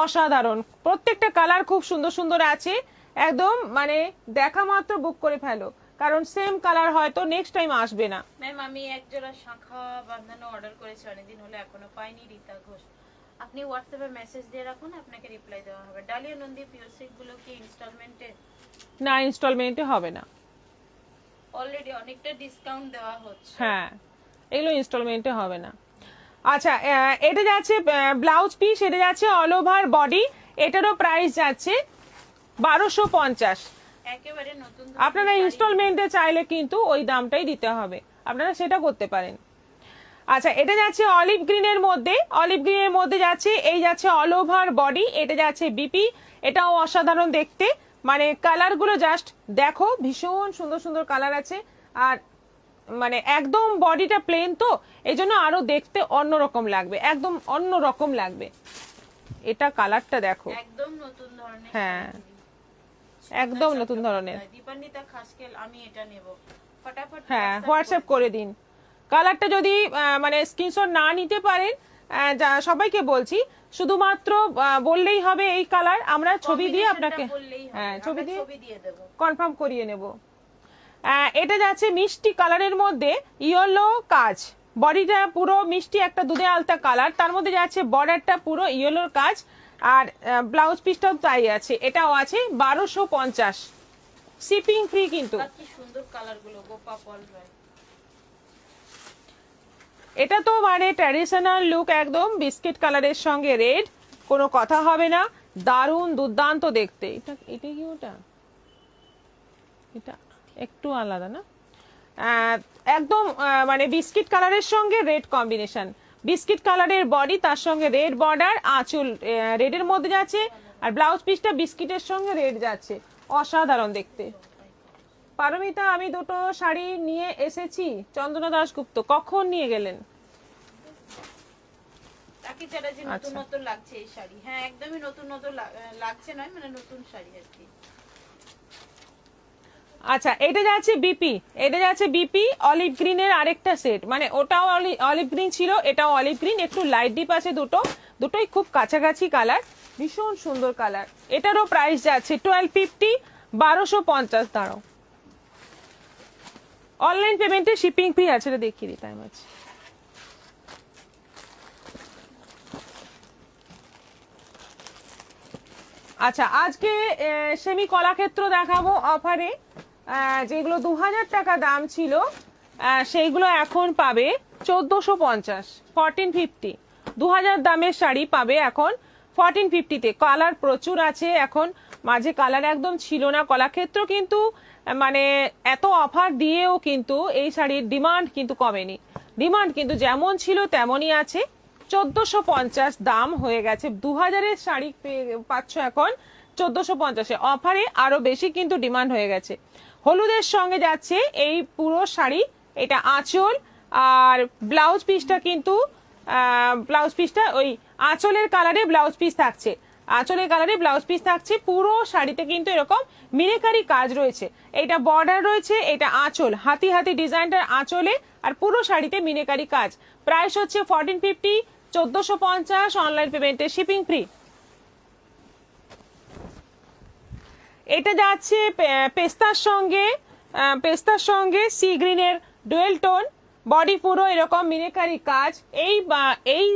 অসাধারণ। প্রত্যেকটা কালার খুব সুন্দর সুন্দর আছে, একদম মানে দেখা মাত্র বুক করে ফেলো, কারণ সেম কালার হয়তো নেক্সট টাইম আসবে না। ম্যাম আমি এক জোড়া শাঁখা বাঁধানো অর্ডার করেছি, অনেকদিন হলো এখনো পাইনি। রীতা ঘোষ, আপনি হোয়াটসঅ্যাপে মেসেজ দিয়ে রাখুন, আপনাকে রিপ্লাই দেওয়া হবে। ডালিয়া নন্দী পিওর সিল্ক গুলো কি ইনস্টলমেন্টে? না, ইনস্টলমেন্টে হবে না, অলরেডি অনেকটা ডিসকাউন্ট দেওয়া হচ্ছে। হ্যাঁ এগুলো ইনস্টলমেন্টে হবে না। আচ্ছা, এটা যাচ্ছে ব্লাউজ পিস, এটা যাচ্ছে অল ওভার বডি, এটারও প্রাইস যাচ্ছে 1250। একেবারে নতুন। আপনারা ইনস্টলমেন্টে চাইলে কিন্তু ওই দামটাই দিতে হবে, আপনারা সেটা করতে পারেন। আচ্ছা, এটা যাচ্ছে অলিভ গ্রিনের মধ্যে, অলিভ গ্রিনের মধ্যে যাচ্ছে, এই যাচ্ছে অল ওভার বডি, এটা যাচ্ছে বিপি, এটাও অসাধারণ দেখতে, মানে কালারগুলো জাস্ট দেখো, ভীষণ সুন্দর সুন্দর কালার আছে। আর মানে একদম বডিটা প্লেন তো এই জন্য আরো দেখতে অন্যরকম লাগবে, একদম অন্যরকম লাগবে। এটা কালারটা দেখো, একদম নতুন ধরনের। হ্যাঁ একদম নতুন ধরনের। দীপান্বিতা খাসকেল, আমি এটা নেব ফটাফট। হ্যাঁ হোয়াটসঅ্যাপ করে দিন। কালারটা যদি মানে স্ক্রিনশট না নিতে পারেন, সবাইকে বলছি শুধুমাত্র বললেই হবে এই কালার, আমরা ছবি দিয়ে আপনাকে, হ্যাঁ ছবি দিয়ে কনফার্ম করিয়ে নেব। এটা যাচ্ছে মিষ্টি কালারের মধ্যে ইয়েলো কাজ, বডিটা পুরো মিষ্টি একটা দুধে আলতা কালার, তার মধ্যে যাচ্ছে বর্ডারটা পুরো ইয়েলোর কাজ, আর ব্লাউজ পিসটাও তাই আছে, এটাও আছে 1250, শিপিং ফ্রি কিন্তু। কি সুন্দর কালারগুলো, গোপা পল রায়। এটা তো মানে ট্র্যাডিশনাল লুক, একদম বিস্কিট কালারের সঙ্গে রেড, কোনো কথা হবে না, দারুণ দুর্দান্ত দেখতে। এটা এটা কি ওটা, এটা একটু আলাদা না, একদম মানে বিস্কিট কালারের সঙ্গে রেড কম্বিনেশন, বিস্কিট কালারের বডি, তার সঙ্গে রেড বর্ডার, আঁচল রেডের মধ্যে যাচ্ছে, আর ব্লাউজ পিসটা বিস্কিটের সঙ্গে রেড যাচ্ছে, অসাধারণ দেখতে। পারমিতা, আমি দুটো শাড়ি নিয়ে এসেছি। চন্দনা দাশগুপ্ত, কখন নিয়ে গেলেন? তাকে চ্যাটার্জি, নতুন নতুন লাগছে এই শাড়ি। হ্যাঁ একদমই নতুন নতুন লাগছে, নয় মানে নতুন শাড়ি আর কি। আচ্ছা, এটা যাচ্ছে বিপি, এটা যাচ্ছে বিপি অলিভ গ্রিনের আরেকটা সেট, মানে ওটাও অলিভ গ্রিন ছিল, এটাও অলিভ গ্রিন, একটু লাইট ডিপ আছে, দুটোই খুব কাছাকাছি কালার, ভীষণ সুন্দর কালার। এটারও প্রাইস যাচ্ছে 1250, 1250। দাঁড়াও, অনলাইন পেমেন্টে শিপিং ফ্রি আছে, এটা দেখিয়ে দিই, টাইম আছে। আচ্ছা, আজকে সেমি কলাক্ষেত্র দেখাবো অফারে, যেগুলো 2000 টাকা দাম ছিল সেইগুলো এখন পাবে 1450, 1450। 2000 দামের শাড়ি পাবে এখন 1450-তে। কালার প্রচুর আছে এখন, মাঝে কালার একদম ছিল না। কলাক্ষেত্র কিন্তু মানে এত অফার দিয়েও কিন্তু এই শাড়ির ডিমান্ড কিন্তু কমেনি, ডিমান্ড কিন্তু যেমন ছিল তেমনই আছে। 1450 দাম হয়ে গেছে, 2000-এর শাড়ি পাচ্ছ এখন 1450-এ। অফারে আরো বেশি কিন্তু ডিমান্ড হয়ে গেছে। হলুদের সঙ্গে যাচ্ছে এই পুরো শাড়ি, এটা আঁচল, আর ব্লাউজ পিসটা কিন্তু ব্লাউজ পিসটা ওই আঁচলের কালারে ব্লাউজ পিস থাকছে, আঁচলের কালারে ব্লাউজ পিস থাকছে। পুরো শাড়িতে কিন্তু এরকম মিনাকারি কাজ রয়েছে, এটা বর্ডার রয়েছে, এটা আঁচল, হাতি হাতি ডিজাইনটার আঁচলে, আর পুরো শাড়িতে মিনাকারি কাজ। প্রাইস হচ্ছে 1450, 1450, অনলাইন পেমেন্টে শিপিং ফ্রি। এটা যাচ্ছে পেস্তার সঙ্গে সি গ্রিনের ডুয়েল টোন, বডি পুরো এরকম মিনেকারি কাজ। এই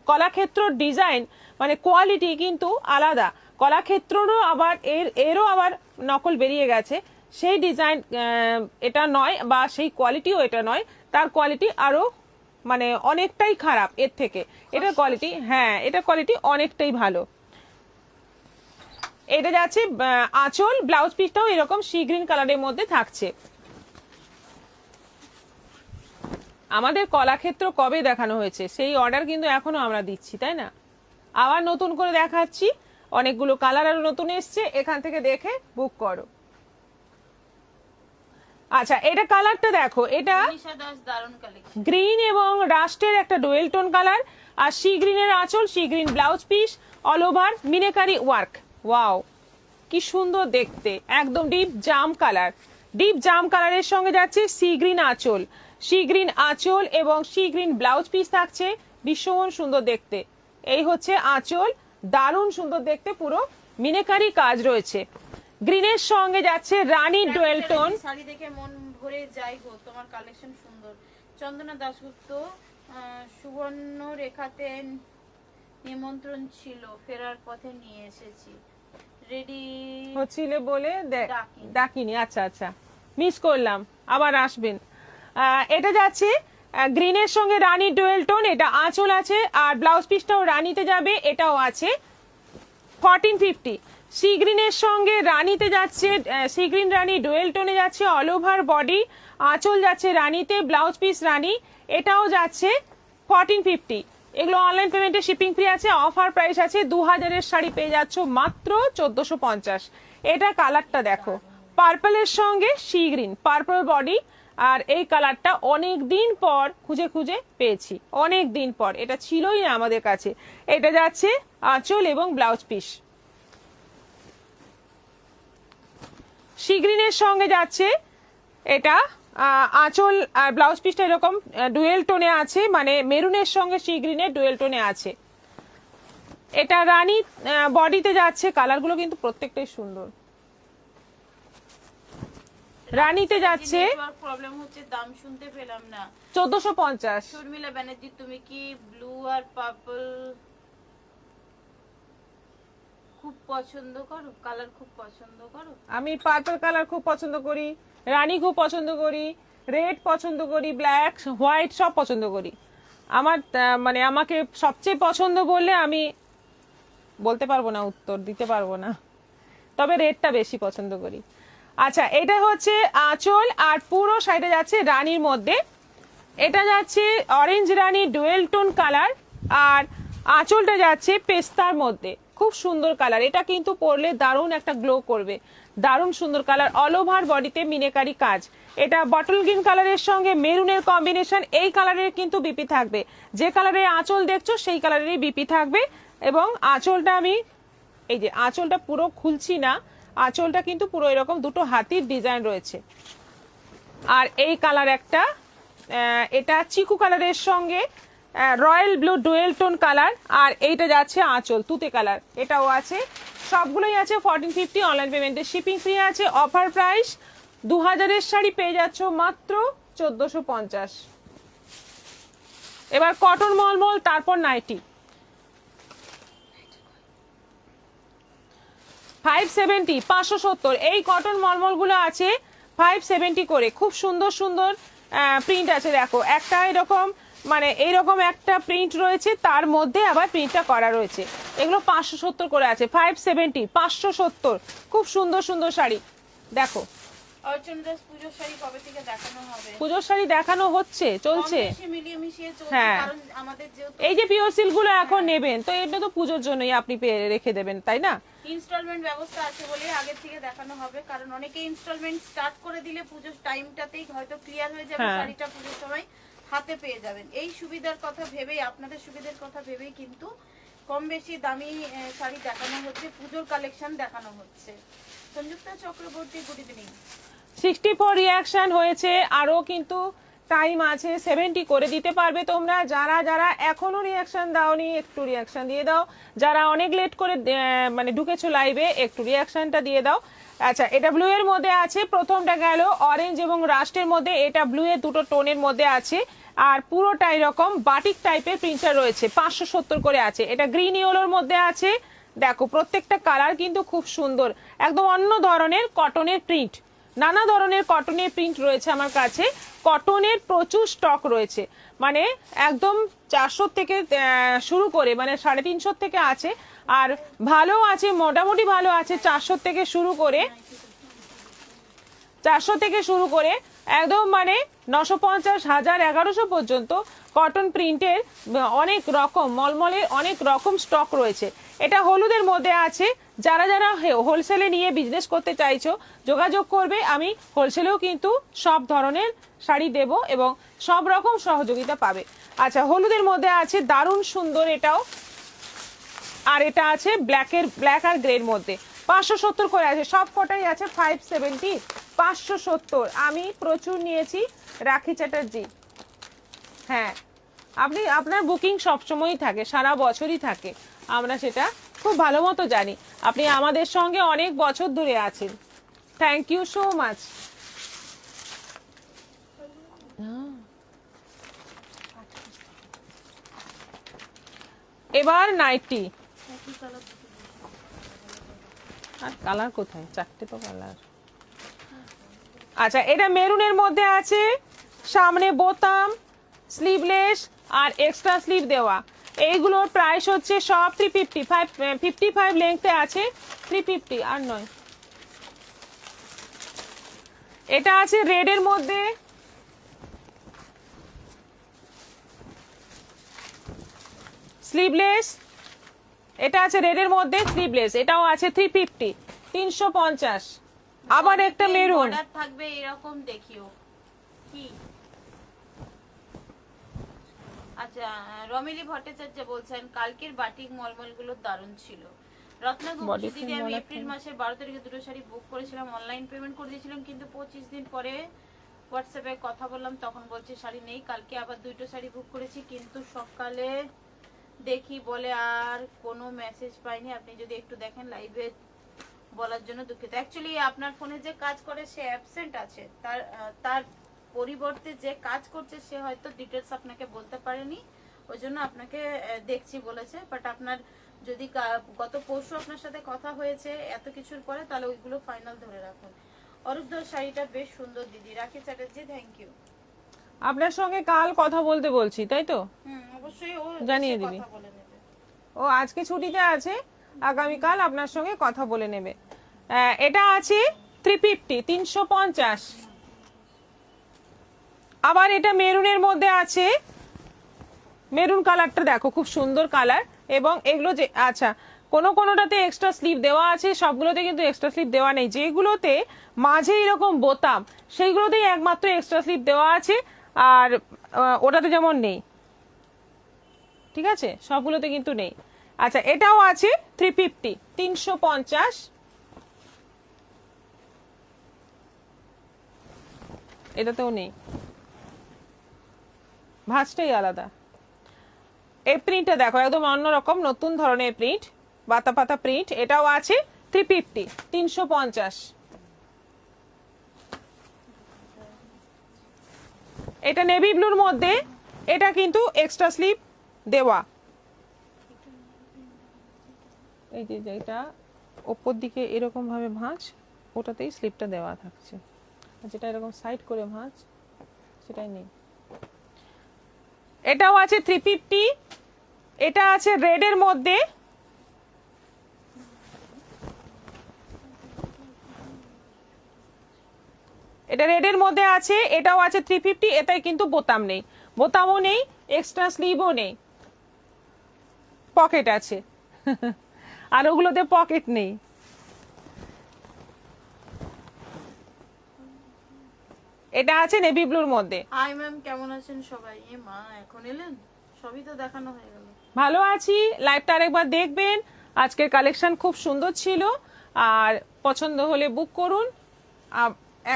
কলাক্ষেত্র ডিজাইন মানে কোয়ালিটি কিন্তু আলাদা। কলাক্ষেত্ররও আবার এরও আবার নকল বেরিয়ে গেছে, সেই ডিজাইন এটা নয় বা সেই কোয়ালিটিও এটা নয়, তার কোয়ালিটি আরো মানে অনেকটাই খারাপ এর থেকে। এটার কোয়ালিটি, হ্যাঁ এটার কোয়ালিটি অনেকটাই ভালো। এটা যাচ্ছে আঁচল, ব্লাউজ পিসটাও এরকম সি গ্রিন কালারের মধ্যে থাকছে। আমাদের কলাক্ষেত্র কবে দেখানো হয়েছে, সেই অর্ডার কিন্তু এখনো আমরা দিচ্ছি, তাই না? আবার নতুন করে দেখাচ্ছি, অনেকগুলো কালার আরো নতুন এসছে, এখান থেকে দেখে বুক করো। আচ্ছা, এটা কালারটা দেখো, এটা গ্রিন এবং রাস্টের একটা ডুয়েল টোন কালার, আর সি গ্রিনের আঁচল, sea green blouse piece, all over meenakari work. Wow, কি সুন্দর দেখতে, একদম ডিপ জাম কালার। ডিপ জাম কালারের সঙ্গে যাচ্ছে সি গ্রিন আঁচল, সি গ্রিন আঁচল এবং সি গ্রিন ব্লাউজ পিস থাকছে, ভীষণ সুন্দর দেখতে। এই হচ্ছে আঁচল, দারুণ সুন্দর দেখতে, পুরো মিনেকারি কাজ রয়েছে। গ্রিনের সঙ্গে যাচ্ছে রানী ডুয়েল টোন। শাড়ি দেখে মন ভরে যাই গো, তোমার কালেকশন সুন্দর। চন্দনা দাশগুপ্ত, সুবর্ণ রেখাতে নিমন্ত্রণ ছিল, ফেরার পথে নিয়ে এসেছি, রেডি হচ্ছিলে বলে ডাকিনি। আচ্ছা আচ্ছা, মিস করলাম, আবার আসবেন। এটা যাচ্ছে গ্রিনের সঙ্গে রানী ডুয়েল টোন, এটা আঁচল আছে আর ব্লাউজ পিসটাও রানীতে যাবে, এটাও আছে 1450। সি গ্রিনের সঙ্গে রানীতে যাচ্ছে, সি গ্রিন রানী ডুয়েল টোনে যাচ্ছে, অল ওভার বডি, আঁচল যাচ্ছে রানীতে, ব্লাউজ পিস রানী, এটাও যাচ্ছে 1450। এগুলো অনলাইন পেমেন্টে শিপিং ফ্রি আছে, অফার প্রাইস আছে 2000-এর শাড়ি পেয়ে যাচ্ছ মাত্র 1450। এটা কালারটা দেখো, পার্পলের সঙ্গে সি গ্রিন, পার্পল বডি, আর এই কালারটা অনেক দিন পর খুঁজে খুঁজে পেয়েছি, অনেক দিন পর, এটা ছিলই না আমাদের কাছে। এটা যাচ্ছে আঁচল এবং ব্লাউজ পিস। সি গ্রিনের সঙ্গে যাচ্ছে এটা আঁচল আর ব্লাউজ পিসটা এরকম ডুয়েল টোনে আছে, মানে মেরুনের সঙ্গে সি গ্রিনের ডুয়েল টোনে আছে। এটা রানী বডিতে যাচ্ছে, কালারগুলো কিন্তু প্রত্যেকটাই সুন্দর। রানীতে যাচ্ছে, প্রবলেম হচ্ছে, দাম শুনতে পেলাম না। 1450। শর্মিলা ব্যানার্জি, তুমি কি ব্লু আর পার্পল খুব পছন্দ করো, কালার খুব পছন্দ করো? আমি পার্পল কালার খুব পছন্দ করি, রানী খুব পছন্দ করি, রেড পছন্দ করি, ব্ল্যাক, হোয়াইট সব পছন্দ করি। আমার মানে আমাকে সবচেয়ে পছন্দ বললে আমি বলতে পারবো না, উত্তর দিতে পারবো না, তবে রেডটা বেশি পছন্দ করি। আচ্ছা, এটা হচ্ছে আঁচল আর পুরো সাইডে যাচ্ছে রানীর মধ্যে, এটা যাচ্ছে অরেঞ্জ রানী ডুয়েল টোন কালার, আর আঁচলটা যাচ্ছে পেস্তার মধ্যে, খুব সুন্দর কালার। এটা কিন্তু পরলে দারুণ একটা গ্লো করবে, দারুণ সুন্দর কালার। অল ওভার বডিতে মিনেকারি কাজ। এটা বটল গ্রিন কালারের সঙ্গে মেরুনের কম্বিনেশন, এই কালারের কিন্তু বিপি থাকবে, যে কালারের আঁচল দেখছো সেই কালারেরই বিপি থাকবে। এবং আঁচলটা আমি, এই যে আঁচলটা পুরো খুলছি না, আঁচলটা কিন্তু পুরো এরকম দুটো হাতির ডিজাইন রয়েছে। আর এই কালার একটা, এটা চিকু কালারের সঙ্গে royal blue dual tone colour, আর এইটা যাচ্ছে আঁচল তুতে কালার, এটাও আছে। সবগুলোই আছে 1450, অনলাইন পেমেন্টে শিপিং ফ্রি আছে। অফার প্রাইস 2000-এর শাড়ি পেয়ে যাচ্ছ মাত্র 1450। এবার কটন মলমল, তারপর নাইটি। 570, 570 এই কটন মলমলগুলো আছে 570 করে। খুব সুন্দর সুন্দর প্রিন্ট আছে, দেখো একটা এরকম মানে এইরকম একটা প্রিন্ট রয়েছে, তার মধ্যে আবার প্রিন্টটা করা রয়েছে। এগুলো 570 করে আছে, 570, 570। খুব সুন্দর সুন্দর শাড়ি দেখো। পুজোর শাড়ি কবে থেকে দেখানো হবে? পুজোর শাড়ি দেখানো হচ্ছে, চলছে, হ্যাঁ। এই যে পিওর সিল্ক গুলো এখন নেবেন, তো এটা তো পুজোর জন্যই আপনি রেখে দেবেন, তাই না? ইনস্টলমেন্ট ব্যবস্থা আছে বলে আগে থেকে দেখানো হবে, কারণ অনেকে ইনস্টলমেন্ট স্টার্ট করে দিলে পুজোর টাইমটাতেই হয়তো ক্লিয়ার হয়ে যাবে, শাড়িটা পুজোর সময় হাতে পেয়ে যাবেন। এই সুবিধার কথা ভেবেই, আপনাদের সুবিধার কথা ভেবেই কিন্তু কম বেশি দামি শাড়ি দেখানো হচ্ছে, পুজোর কালেকশন দেখানো হচ্ছে। Sanjukta Chakraborty, good evening. 64 reaction হয়েছে, আরো কিন্তু টাইম আছে, 70 করে দিতে পারবে তোমরা। যারা যারা এখনো রিঅ্যাকশন দাওনি একটু রিঅ্যাকশন দিয়ে দাও, যারা অনেক লেট করে মানে ঢুকেছো লাইভে একটু রিঅ্যাকশনটা দিয়ে দাও। আচ্ছা, এটা ব্লু এর মধ্যে আছে, প্রথমটা গেল অরেঞ্জ এবং রাস্টের মধ্যে, এটা ব্লু এর দুটো টোনের মধ্যে আছে, আর পুরোটা এরকম বাটিক টাইপের প্রিন্টার রয়েছে, 570 করে আছে। এটা গ্রিন ইয়েলোর মধ্যে আছে, দেখো প্রত্যেকটা কালার কিন্তু খুব সুন্দর, একদম অন্য ধরনের কটনের প্রিন্ট, নানা ধরনের কটনের প্রিন্ট রয়েছে আমার কাছে, কটনের প্রচুর স্টক রয়েছে, মানে একদম 400 থেকে শুরু করে, মানে 350 থেকে আছে, আর ভালো আছে, মোটামুটি ভালো আছে, 400 থেকে শুরু করে, 400 থেকে শুরু করে একদম মানে 950, 1000, 1100 পর্যন্ত কটন প্রিন্টের অনেক রকম, মলমলের অনেক রকম স্টক রয়েছে। এটা হলুদের মধ্যে আছে, যারা যারা হোলসেলে নিয়ে বিজনেস করতে চাইছো যোগাযোগ করবে, আমি হোলসেলেও কিন্তু সব ধরনের শাড়ি দেব এবং সব রকম সহযোগিতা পাবে। আচ্ছা, হলুদের মধ্যে আছে, দারুণ সুন্দর এটাও, আর এটা আছে ব্ল্যাক আর গ্রের মধ্যে, 570 করে আছে, সব কটাই আছে 570, 570। আমি প্রচুর নিয়েছি রাখি চ্যাটার্জি। হ্যাঁ, আপনার বুকিং সবসময়ই থাকে, সারা বছরই থাকে, আমরা সেটা খুব ভালো মতো জানি। আপনি আমাদের সঙ্গে অনেক বছর ধরে আছেন, থ্যাংক ইউ সো মাচ। এবার নাইটি, আর কালার কোথায়, চারটে তো কালার। আচ্ছা, এটা মেরুনের মধ্যে আছে, সামনে বোতাম, স্লিভলেস আর এক্সট্রা স্লিভ দেওয়া। এইগুলোর প্রাইস হচ্ছে সব 350, 55 লেংথে আছে, 350 আর নয়। এটা আছে রেডের মধ্যে, স্লিভলেস, এটা আছে রেডের মধ্যে স্লিভলেস, এটাও আছে 350, 350। আবার একটা মেরুন থাকবে এরকম, দেখিও কি। আচ্ছা, রমিলি ভট্টাচার্য বলছেন কালকের বাটিক মলমল গুলো দারুণ ছিল। রত্না ঘোষ দিদি, আমি এপ্রিল মাসের 12 তারিখে দুটো শাড়ি বুক করেছিলাম, অনলাইন পেমেন্ট করে দিয়েছিলাম, কিন্তু 25 দিন পরে হোয়াটসঅ্যাপে কথা বললাম, তখন বলছে শাড়ি নেই। কালকে আবার দুটো শাড়ি বুক করেছি, কিন্তু সকালে দেখি বলে আর কোনো মেসেজ পাইনি। আপনি যদি একটু দেখেন লাইভে বলার জন্য দুঃখিত। অ্যাকচুয়ালি আপনার ফোনে যে কাজ করে সে অ্যাবসেন্ট আছে, তার পরিবর্তে যে কাজ করছে সে হয়তো ডিটেলস আপনাকে বলতে পারেনি, ওই জন্য আপনাকে দেখছি বলেছে। বাট আপনার যদি গত পরশু আপনার সাথে কথা হয়েছে এত কিছুর পরে, তাহলে ওইগুলো ফাইনাল ধরে রাখুন। অরূপদার শাড়িটা বেশ সুন্দর দিদি। রাখি চ্যাটার্জি, থ্যাংক ইউ। আপনার সঙ্গে কাল কথা বলতে বলছি, তাই তো? অবশ্যই ও জানিয়ে দিবি। কথা বলে নেবে। ও আজকে ছুটিতে আছে, আগামীকাল আপনার সঙ্গে কথা বলে নেবে। এটা আছে 350, 350। আবার এটা মেরুনের মধ্যে আছে, মেরুন কালারটা দেখো খুব সুন্দর কালার, এবং এগুলো যে আচ্ছা কোনোটাতে এক্সট্রা স্লিভ দেওয়া আছে, সবগুলোতে কিন্তু এক্সট্রা স্লিভ দেওয়া নেই। যেগুলোতে মাঝে এরকম বোতাম সেইগুলোতেই একমাত্র এক্সট্রা স্লিভ দেওয়া আছে, আর ওটাতে যেমন নেই, ঠিক আছে, সবগুলোতে কিন্তু নেই। আচ্ছা, এটাও আছে 350, 350। এটাতেও নেই, ভাঁজটাই আলাদা। এই প্রিন্টটা দেখো একদম অন্যরকম, নতুন ধরনের প্রিন্ট, পাতা পাতা প্রিন্ট। এটাও আছে 350, 350। এটা নেভি ব্লুর মধ্যে, এটা কিন্তু এক্সট্রা স্লিভ দেওয়া, এই যে যেটা ওপর দিকে এরকম ভাবে ভাঁজ, ওটাতেই স্লিপটা দেওয়া থাকছে, আর যেটা এরকম সাইড করে ভাঁজ সেটাই নেই। এটাও আছে 350। এটা আছে রেডের মধ্যে, এটা রেডের মধ্যে আছে, এটাও আছে 350। এটাই কিন্তু বোতাম নেই, বোতামও নেই, এক্সট্রা স্লিভও নেই, পকেট আছে আর ওগুলোতে পকেট নেই। এটা আছে নেভি ব্লুর মধ্যে। হাই ম্যাম, কেমন আছেন সবাই? এ মা, এখন এলেন? সবই তো দেখানো হয়ে গেল। ভালো আছি, লাইভটা আরেকবার দেখবেন, আজকের কালেকশন খুব সুন্দর ছিল, আর পছন্দ হলে বুক করুন।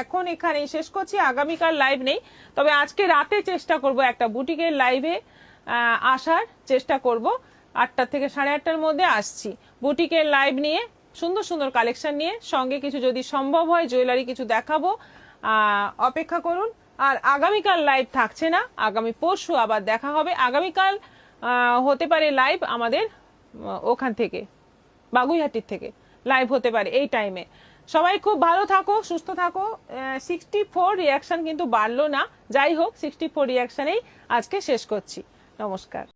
এখন এখানেই শেষ করছি, আগামীকাল লাইভ নেই, তবে আজকে রাতে চেষ্টা করব একটা বুটিকের লাইভে আসার চেষ্টা করব, 8টা থেকে 8:30টার মধ্যে আসছি বুটিকের লাইভ নিয়ে। সুন্দর সুন্দর কালেকশন নিয়ে, সঙ্গে কিছু যদি সম্ভব হয় জুয়েলারি কিছু দেখাবো। অপেক্ষা করুন। আর আগামীকাল লাইভ থাকছে না, আগামী পরশু আবার দেখা হবে। আগামীকাল হতে পারে লাইভ আমাদের ওখান থেকে, বাগুইহাটির থেকে লাইভ হতে পারে এই টাইমে। সবাই খুব ভালো থাকো, সুস্থ থাকো। 64 রিয়াকশন কিন্তু বাড়লো না, যাই হোক 64 রিয়াকশনেই আজকে শেষ করছি। নমস্কার।